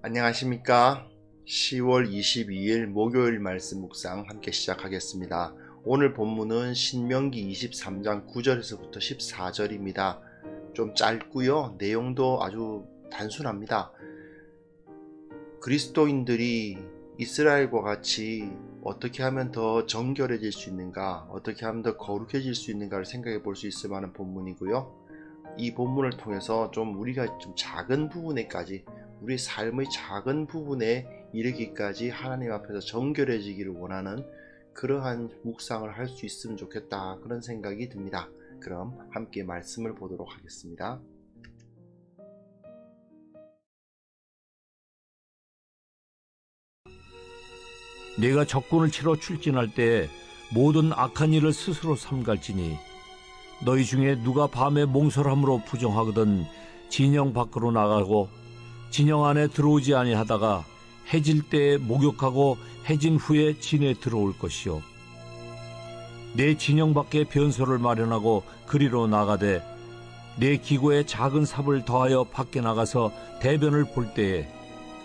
안녕하십니까. 10월 22일 목요일 말씀 묵상 함께 시작하겠습니다. 오늘 본문은 신명기 23장 9절에서부터 14절입니다. 좀 짧고요. 내용도 아주 단순합니다. 그리스도인들이 이스라엘과 같이 어떻게 하면 더 정결해질 수 있는가, 어떻게 하면 더 거룩해질 수 있는가를 생각해 볼 수 있을 만한 본문이고요. 이 본문을 통해서 좀 우리가 좀 작은 부분에까지, 우리 삶의 작은 부분에 이르기까지 하나님 앞에서 정결해지기를 원하는 그러한 묵상을 할 수 있으면 좋겠다, 그런 생각이 듭니다. 그럼 함께 말씀을 보도록 하겠습니다. 네가 적군을 치러 출진할 때 모든 악한 일을 스스로 삼갈지니 너희 중에 누가 밤에 몽설함으로 부정하거든 진영 밖으로 나가고 진영 안에 들어오지 아니하다가 해질 때에 목욕하고 해진 후에 진에 들어올 것이요, 내 진영 밖에 변소를 마련하고 그리로 나가되 내 기고에 작은 삽을 더하여 밖에 나가서 대변을 볼 때에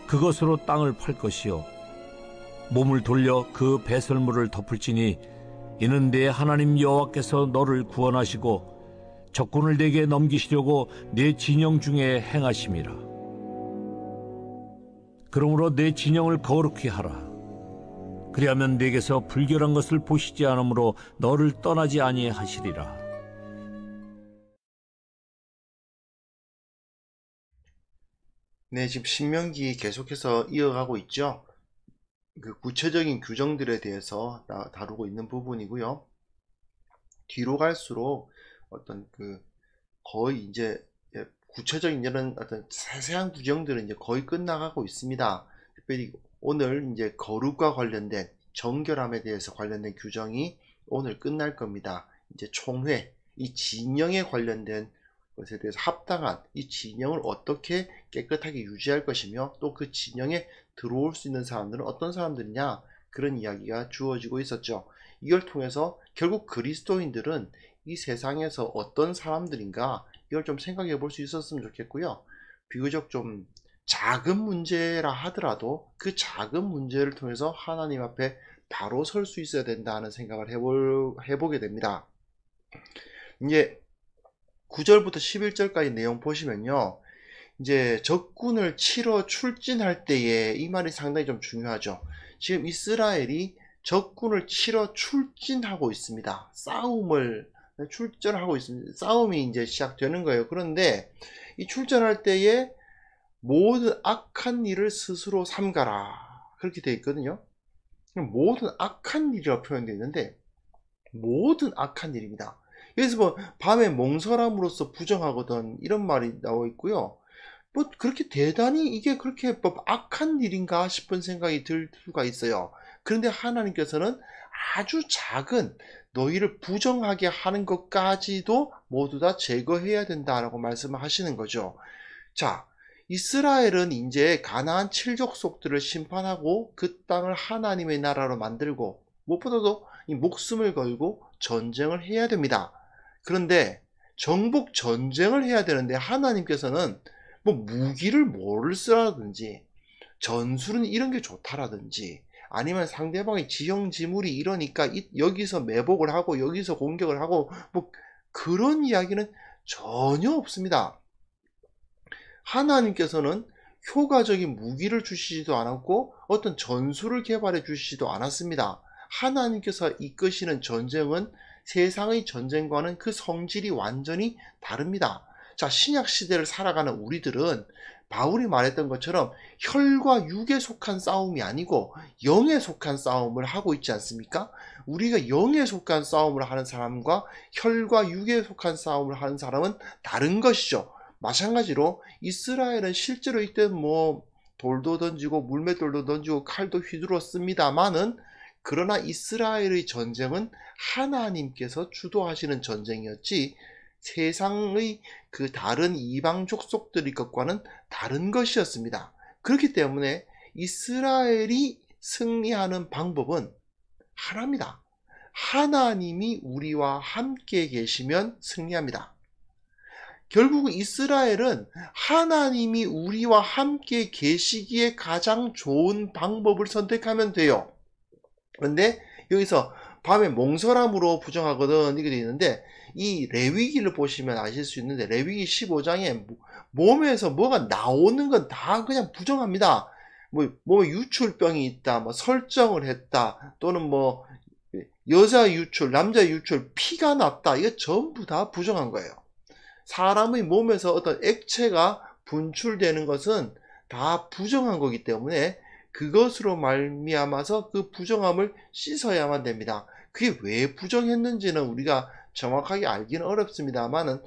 그것으로 땅을 팔 것이요, 몸을 돌려 그 배설물을 덮을지니 이는 내 하나님 여호와께서 너를 구원하시고 적군을 내게 넘기시려고 내 진영 중에 행하심이라. 그러므로 내 진영을 거룩히 하라. 그리하면 내게서 불결한 것을 보시지 않으므로 너를 떠나지 아니하시리라. 네, 지금 신명기 계속해서 이어가고 있죠. 그 구체적인 규정들에 대해서 다루고 있는 부분이고요. 뒤로 갈수록 어떤 거의 이제 구체적인 이런 어떤 세세한 규정들은 이제 거의 끝나가고 있습니다. 특별히 오늘 이제 거룩과 관련된, 정결함에 대해서 관련된 규정이 오늘 끝날 겁니다. 이제 총회, 이 진영에 관련된 것에 대해서 합당한 이 진영을 어떻게 깨끗하게 유지할 것이며, 또 그 진영에 들어올 수 있는 사람들은 어떤 사람들이냐, 그런 이야기가 주어지고 있었죠. 이걸 통해서 결국 그리스도인들은 이 세상에서 어떤 사람들인가, 이걸 좀 생각해 볼 수 있었으면 좋겠고요. 비교적 좀 작은 문제라 하더라도 그 작은 문제를 통해서 하나님 앞에 바로 설 수 있어야 된다는 생각을 해보게 됩니다. 이제 9절부터 11절까지 내용 보시면요, 이제 적군을 치러 출진할 때에, 이 말이 상당히 좀 중요하죠. 지금 이스라엘이 적군을 치러 출진하고 있습니다. 싸움을 출전하고 있습니다. 싸움이 이제 시작되는 거예요. 그런데 이 출전할 때에 모든 악한 일을 스스로 삼가라, 그렇게 되어 있거든요. 모든 악한 일이라고 표현되어 있는데, 모든 악한 일입니다. 여기서 뭐 밤에 몽설함으로써 부정하거든, 이런 말이 나와 있고요. 뭐 그렇게 대단히 이게 그렇게 뭐 악한 일인가 싶은 생각이 들 수가 있어요. 그런데 하나님께서는 아주 작은, 너희를 부정하게 하는 것까지도 모두 다 제거해야 된다라고 말씀하시는 거죠. 자, 이스라엘은 이제 가나안 7족속들을 심판하고 그 땅을 하나님의 나라로 만들고, 무엇보다도 이 목숨을 걸고 전쟁을 해야 됩니다. 그런데 정복 전쟁을 해야 되는데 하나님께서는 뭐 무기를 뭐를 쓰라든지, 전술은 이런 게 좋다라든지, 아니면 상대방의 지형지물이 이러니까 여기서 매복을 하고 여기서 공격을 하고, 뭐 그런 이야기는 전혀 없습니다. 하나님께서는 효과적인 무기를 주시지도 않았고 어떤 전술을 개발해 주시지도 않았습니다. 하나님께서 이끄시는 전쟁은 세상의 전쟁과는 그 성질이 완전히 다릅니다. 자, 신약 시대를 살아가는 우리들은 바울이 말했던 것처럼 혈과 육에 속한 싸움이 아니고 영에 속한 싸움을 하고 있지 않습니까? 우리가 영에 속한 싸움을 하는 사람과 혈과 육에 속한 싸움을 하는 사람은 다른 것이죠. 마찬가지로 이스라엘은 실제로 이때 뭐 돌도 던지고 물맷돌도 던지고 칼도 휘두르습니다만은, 그러나 이스라엘의 전쟁은 하나님께서 주도하시는 전쟁이었지 세상의 그 다른 이방 족속들의 것과는 다른 것이었습니다. 그렇기 때문에 이스라엘이 승리하는 방법은 하나입니다. 하나님이 우리와 함께 계시면 승리합니다. 결국 이스라엘은 하나님이 우리와 함께 계시기에 가장 좋은 방법을 선택하면 돼요. 그런데 여기서 밤에 몽설함으로 부정하거든 이게 되어 있는데, 이 레위기를 보시면 아실 수 있는데 레위기 15장에 몸에서 뭐가 나오는 건 다 그냥 부정합니다. 뭐 몸에 유출병이 있다, 뭐 설정을 했다, 또는 뭐 여자 유출, 남자 유출, 피가 났다, 이거 전부 다 부정한 거예요. 사람의 몸에서 어떤 액체가 분출되는 것은 다 부정한 거기 때문에 그것으로 말미암아서 그 부정함을 씻어야만 됩니다. 그게 왜 부정했는지는 우리가 정확하게 알기는 어렵습니다만은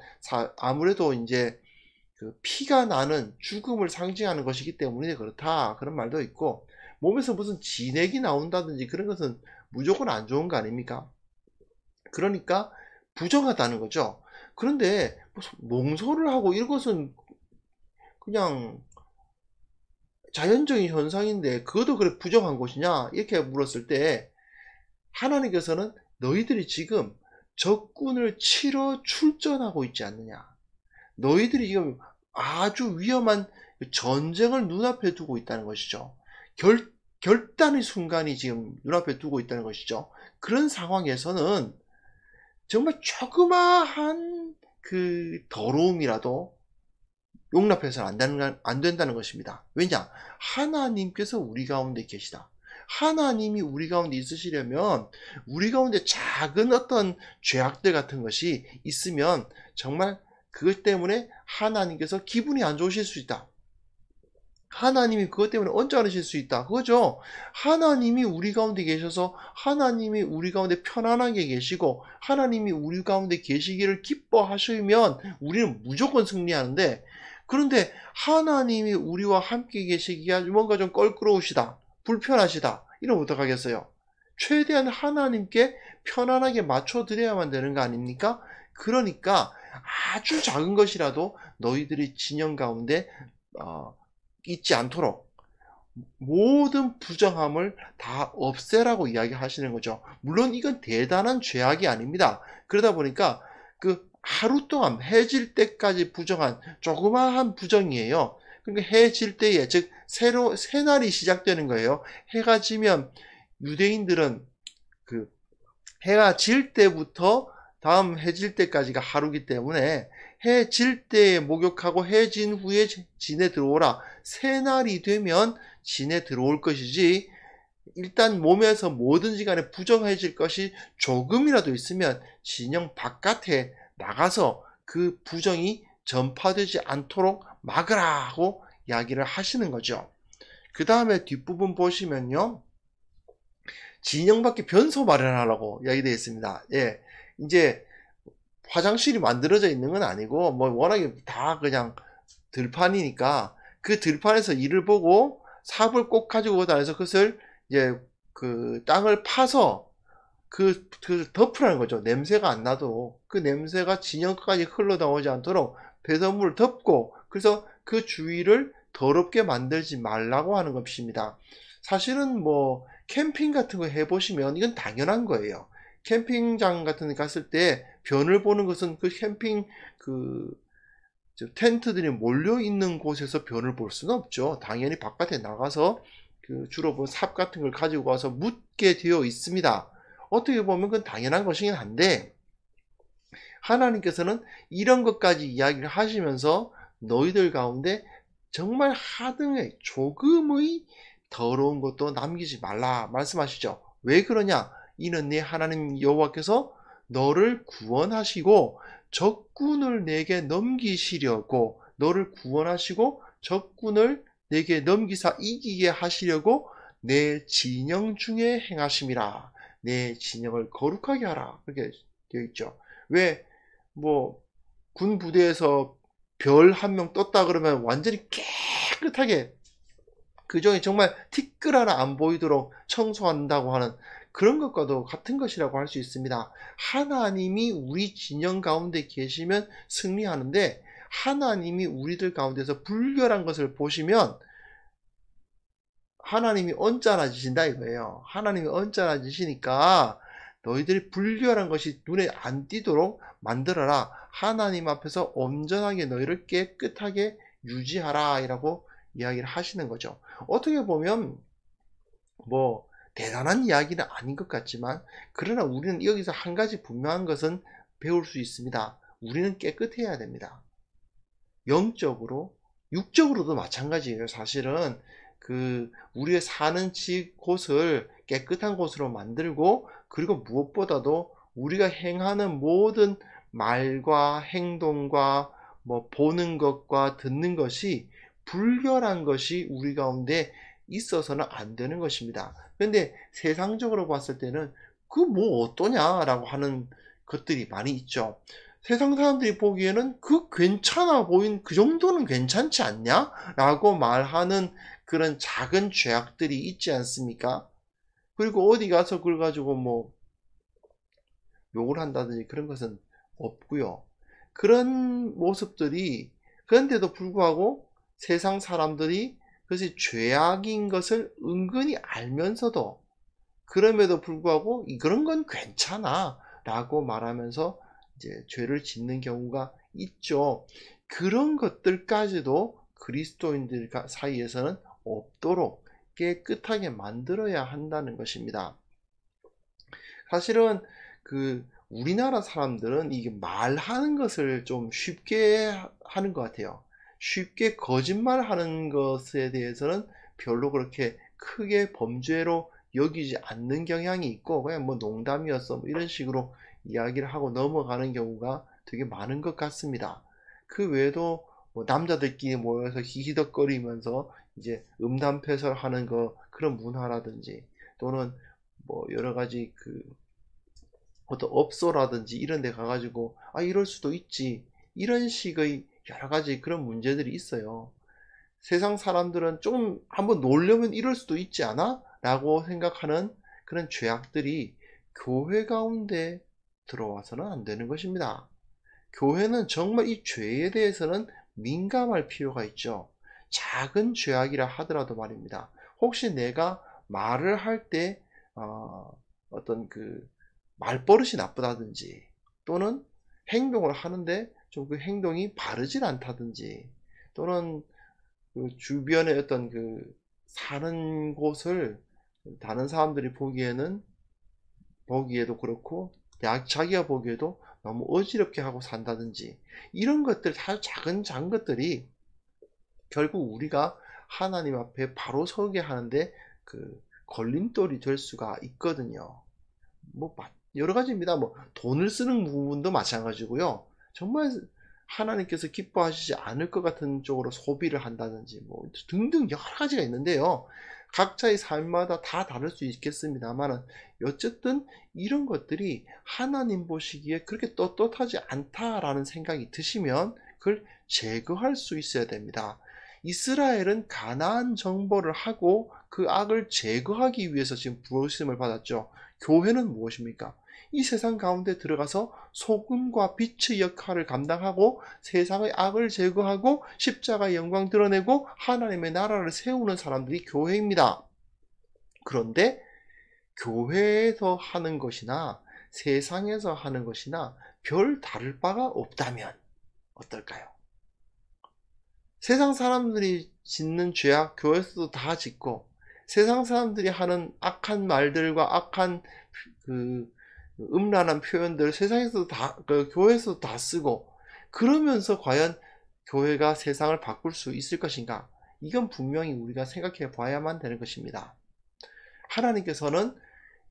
아무래도 이제 그 피가 나는 죽음을 상징하는 것이기 때문에 그렇다, 그런 말도 있고, 몸에서 무슨 진액이 나온다든지 그런 것은 무조건 안 좋은 거 아닙니까? 그러니까 부정하다는 거죠. 그런데 몽소를 하고 이것은 그냥 자연적인 현상인데 그것도 그래 부정한 것이냐 이렇게 물었을 때, 하나님께서는 너희들이 지금 적군을 치러 출전하고 있지 않느냐, 너희들이 지금 아주 위험한 전쟁을 눈앞에 두고 있다는 것이죠. 결단의 순간이 지금 눈앞에 두고 있다는 것이죠. 그런 상황에서는 정말 조그마한 그 더러움이라도 용납해서는 안 된다는 것입니다. 왜냐? 하나님께서 우리 가운데 계시다. 하나님이 우리 가운데 있으시려면 우리 가운데 작은 어떤 죄악들 같은 것이 있으면 정말 그것 때문에 하나님께서 기분이 안 좋으실 수 있다. 하나님이 그것 때문에 언짢으실 수 있다. 그거죠. 하나님이 우리 가운데 계셔서 하나님이 우리 가운데 편안하게 계시고 하나님이 우리 가운데 계시기를 기뻐하시면 우리는 무조건 승리하는데, 그런데 하나님이 우리와 함께 계시기가 뭔가 좀 껄끄러우시다, 불편하시다, 이러면 어떡하겠어요? 최대한 하나님께 편안하게 맞춰드려야만 되는 거 아닙니까? 그러니까 아주 작은 것이라도 너희들이 진영 가운데 있지 않도록 모든 부정함을 다 없애라고 이야기하시는 거죠. 물론 이건 대단한 죄악이 아닙니다. 그러다 보니까 그 하루 동안 해질 때까지 부정한 조그마한 부정이에요. 그러니까 해질 때에, 즉 새날이 시작되는 거예요. 해가 지면 유대인들은 그 해가 질 때부터 다음 해질 때까지가 하루기 때문에 해 질 때에 목욕하고 해 진 후에 진에 들어오라, 새날이 되면 진에 들어올 것이지, 일단 몸에서 뭐든지 간에 부정해질 것이 조금이라도 있으면 진영 바깥에 나가서 그 부정이 전파되지 않도록 막으라 하고 이야기를 하시는 거죠. 그 다음에 뒷부분 보시면요, 진영 밖에 변소 마련하라고 이야기되어 있습니다. 예, 이제 화장실이 만들어져 있는 건 아니고 뭐 워낙에 다 그냥 들판이니까 그 들판에서 일을 보고 삽을 꼭 가지고 다녀서 그것을 이제 그 땅을 파서 그 덮으라는 거죠. 냄새가 안 나도록, 그 냄새가 진영까지 흘러나오지 않도록 배설물을 덮고, 그래서 그 주위를 더럽게 만들지 말라고 하는 것입니다. 사실은 뭐 캠핑 같은 거 해보시면 이건 당연한 거예요. 캠핑장 같은 데 갔을 때 변을 보는 것은 그 캠핑 텐트들이 몰려 있는 곳에서 변을 볼 수는 없죠. 당연히 바깥에 나가서 그 주로 본 삽 같은 걸 가지고 와서 묻게 되어 있습니다. 어떻게 보면 그건 당연한 것이긴 한데, 하나님께서는 이런 것까지 이야기를 하시면서 너희들 가운데 정말 하등의 조금의 더러운 것도 남기지 말라 말씀하시죠. 왜 그러냐? 이는 네 하나님 여호와께서 너를 구원하시고 적군을 내게 넘기시려고, 너를 구원하시고 적군을 내게 넘기사 이기게 하시려고 내 진영 중에 행하심이라. 내 진영을 거룩하게 하라, 그렇게 되어 있죠. 왜 뭐 군 부대에서 별 한 명 떴다 그러면 완전히 깨끗하게 그 중에 정말 티끌 하나 안 보이도록 청소한다고 하는 그런 것과도 같은 것이라고 할 수 있습니다. 하나님이 우리 진영 가운데 계시면 승리하는데, 하나님이 우리들 가운데서 불결한 것을 보시면 하나님이 언짢아지신다 이거예요. 하나님이 언짢아지시니까 너희들이 불결한 것이 눈에 안 띄도록 만들어라. 하나님 앞에서 온전하게 너희를 깨끗하게 유지하라 이라고 이야기를 하시는 거죠. 어떻게 보면 뭐 대단한 이야기는 아닌 것 같지만, 그러나 우리는 여기서 한 가지 분명한 것은 배울 수 있습니다. 우리는 깨끗해야 됩니다. 영적으로, 육적으로도 마찬가지예요. 사실은 우리의 사는 곳을 깨끗한 곳으로 만들고, 그리고 무엇보다도 우리가 행하는 모든 말과 행동과 뭐 보는 것과 듣는 것이 불결한 것이 우리 가운데 있어서는 안 되는 것입니다. 그런데 세상적으로 봤을 때는 그 뭐 어떠냐라고 하는 것들이 많이 있죠. 세상 사람들이 보기에는 괜찮아 보인, 그 정도는 괜찮지 않냐? 라고 말하는 그런 작은 죄악들이 있지 않습니까? 그리고 어디 가서 그걸 가지고 뭐 욕을 한다든지 그런 것은 없고요. 그런 모습들이, 그런데도 불구하고 세상 사람들이 그것이 죄악인 것을 은근히 알면서도, 그럼에도 불구하고 그런 건 괜찮아 라고 말하면서 이제 죄를 짓는 경우가 있죠. 그런 것들까지도 그리스도인들 사이에서는 없도록 깨끗하게 만들어야 한다는 것입니다. 사실은 우리나라 사람들은 이게 말하는 것을 좀 쉽게 하는 것 같아요. 쉽게 거짓말하는 것에 대해서는 별로 그렇게 크게 범죄로 여기지 않는 경향이 있고, 그냥 뭐 농담이었어 뭐 이런 식으로 이야기를 하고 넘어가는 경우가 되게 많은 것 같습니다. 그 외에도 뭐 남자들끼리 모여서 히히덕거리면서 이제 음담패설하는 그런 문화라든지, 또는 뭐 여러 가지 어떤 업소라든지 이런 데 가가지고 이럴 수도 있지, 이런 식의 여러 가지 그런 문제들이 있어요. 세상 사람들은 좀 한번 놀려면 이럴 수도 있지 않아? 라고 생각하는 그런 죄악들이 교회 가운데 들어와서는 안 되는 것입니다. 교회는 정말 이 죄에 대해서는 민감할 필요가 있죠. 작은 죄악이라 하더라도 말입니다. 혹시 내가 말을 할 때 어떤 말버릇이 나쁘다든지, 또는 행동을 하는데 좀 그 행동이 바르질 않다든지, 또는 주변의 어떤 사는 곳을 다른 사람들이 보기에도 그렇고 자기가 보기에도 너무 어지럽게 하고 산다든지, 이런 것들, 작은 것들이 결국 우리가 하나님 앞에 바로 서게 하는데 걸림돌이 될 수가 있거든요. 뭐 여러 가지입니다. 뭐 돈을 쓰는 부분도 마찬가지고요. 정말 하나님께서 기뻐하시지 않을 것 같은 쪽으로 소비를 한다든지 뭐 등등 여러 가지가 있는데요. 각자의 삶마다 다 다를 수 있겠습니다만, 어쨌든 이런 것들이 하나님 보시기에 그렇게 떳떳하지 않다라는 생각이 드시면 그걸 제거할 수 있어야 됩니다. 이스라엘은 가나안 정벌을 하고 그 악을 제거하기 위해서 지금 부르심을 받았죠. 교회는 무엇입니까? 이 세상 가운데 들어가서 소금과 빛의 역할을 감당하고 세상의 악을 제거하고 십자가의 영광 드러내고 하나님의 나라를 세우는 사람들이 교회입니다. 그런데 교회에서 하는 것이나 세상에서 하는 것이나 별 다를 바가 없다면 어떨까요? 세상 사람들이 짓는 죄악 교회에서도 다 짓고, 세상 사람들이 하는 악한 말들과 악한 음란한 표현들 세상에서도 교회에서도 다 쓰고, 그러면서 과연 교회가 세상을 바꿀 수 있을 것인가? 이건 분명히 우리가 생각해 봐야만 되는 것입니다. 하나님께서는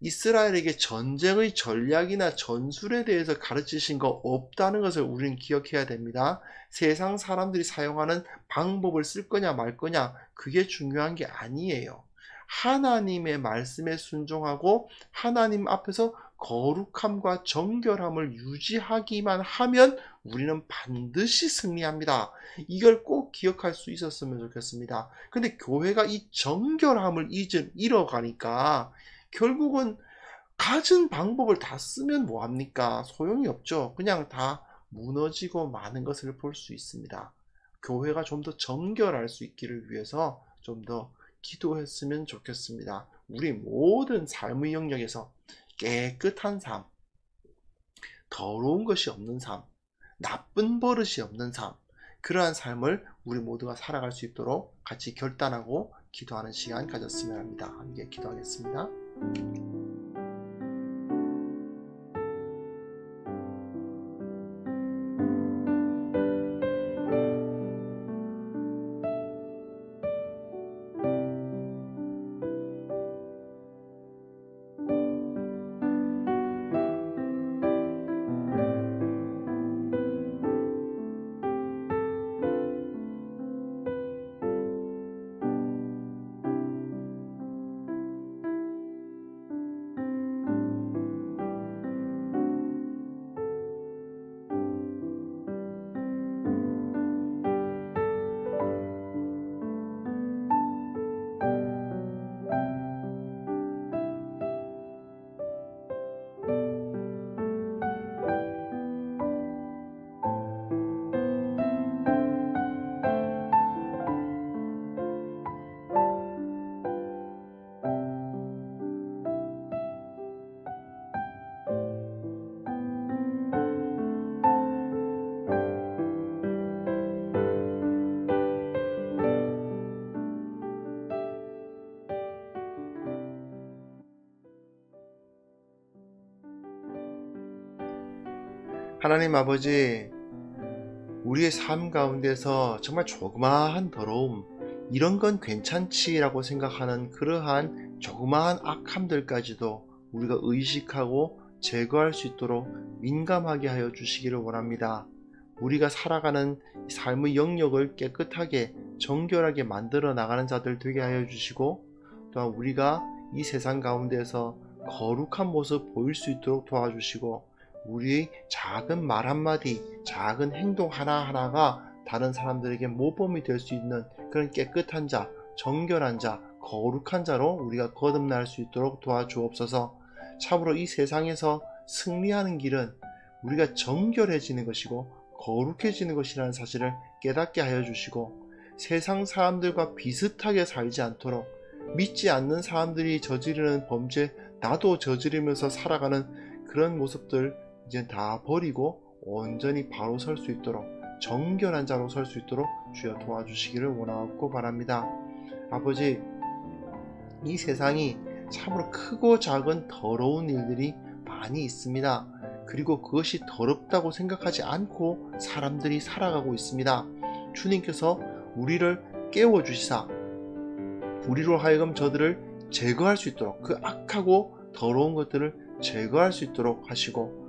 이스라엘에게 전쟁의 전략이나 전술에 대해서 가르치신 거 없다는 것을 우리는 기억해야 됩니다. 세상 사람들이 사용하는 방법을 쓸 거냐 말 거냐, 그게 중요한 게 아니에요. 하나님의 말씀에 순종하고 하나님 앞에서 거룩함과 정결함을 유지하기만 하면 우리는 반드시 승리합니다. 이걸 꼭 기억할 수 있었으면 좋겠습니다. 근데 교회가 이 정결함을 잃어가니까 결국은 가진 방법을 다 쓰면 뭐합니까? 소용이 없죠. 그냥 다 무너지고 마는 것을 볼 수 있습니다. 교회가 좀 더 정결할 수 있기를 위해서 좀 더 기도했으면 좋겠습니다. 우리 모든 삶의 영역에서 깨끗한 삶, 더러운 것이 없는 삶, 나쁜 버릇이 없는 삶, 그러한 삶을 우리 모두가 살아갈 수 있도록 같이 결단하고 기도하는 시간 가졌으면 합니다. 함께 기도하겠습니다. 하나님 아버지, 우리의 삶 가운데서 정말 조그마한 더러움, 이런 건 괜찮지라고 생각하는 그러한 조그마한 악함들까지도 우리가 의식하고 제거할 수 있도록 민감하게 하여 주시기를 원합니다. 우리가 살아가는 삶의 영역을 깨끗하게 정결하게 만들어 나가는 자들 되게 하여 주시고, 또한 우리가 이 세상 가운데서 거룩한 모습 보일 수 있도록 도와주시고, 우리의 작은 말 한마디, 작은 행동 하나하나가 다른 사람들에게 모범이 될 수 있는 그런 깨끗한 자, 정결한 자, 거룩한 자로 우리가 거듭날 수 있도록 도와주옵소서. 참으로 이 세상에서 승리하는 길은 우리가 정결해지는 것이고 거룩해지는 것이라는 사실을 깨닫게 하여 주시고, 세상 사람들과 비슷하게 살지 않도록 믿지 않는 사람들이 저지르는 범죄 나도 저지르면서 살아가는 그런 모습들 이제 다 버리고 온전히 바로 설 수 있도록, 정결한 자로 설 수 있도록 주여 도와주시기를 원하고 바랍니다. 아버지, 이 세상이 참으로 크고 작은 더러운 일들이 많이 있습니다. 그리고 그것이 더럽다고 생각하지 않고 사람들이 살아가고 있습니다. 주님께서 우리를 깨워주시사 우리로 하여금 저들을 제거할 수 있도록, 그 악하고 더러운 것들을 제거할 수 있도록 하시고,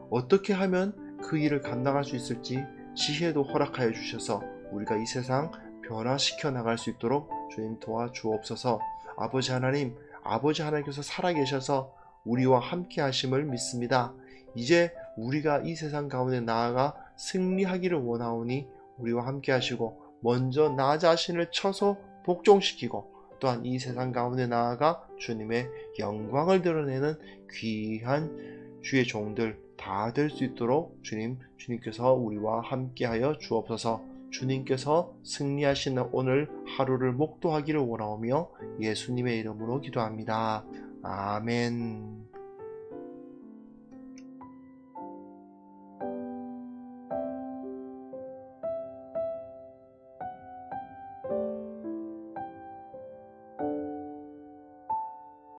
어떻게 하면 그 일을 감당할 수 있을지 지혜도 허락하여 주셔서 우리가 이 세상 변화시켜 나갈 수 있도록 주님 도와주옵소서. 아버지 하나님, 아버지 하나님께서 살아계셔서 우리와 함께 하심을 믿습니다. 이제 우리가 이 세상 가운데 나아가 승리하기를 원하오니 우리와 함께 하시고, 먼저 나 자신을 쳐서 복종시키고, 또한 이 세상 가운데 나아가 주님의 영광을 드러내는 귀한 주의 종들 다 될 수 있도록 주님께서 우리와 함께하여 주옵소서. 주님께서 승리하시는 오늘 하루를 목도하기를 원하오며 예수님의 이름으로 기도합니다. 아멘.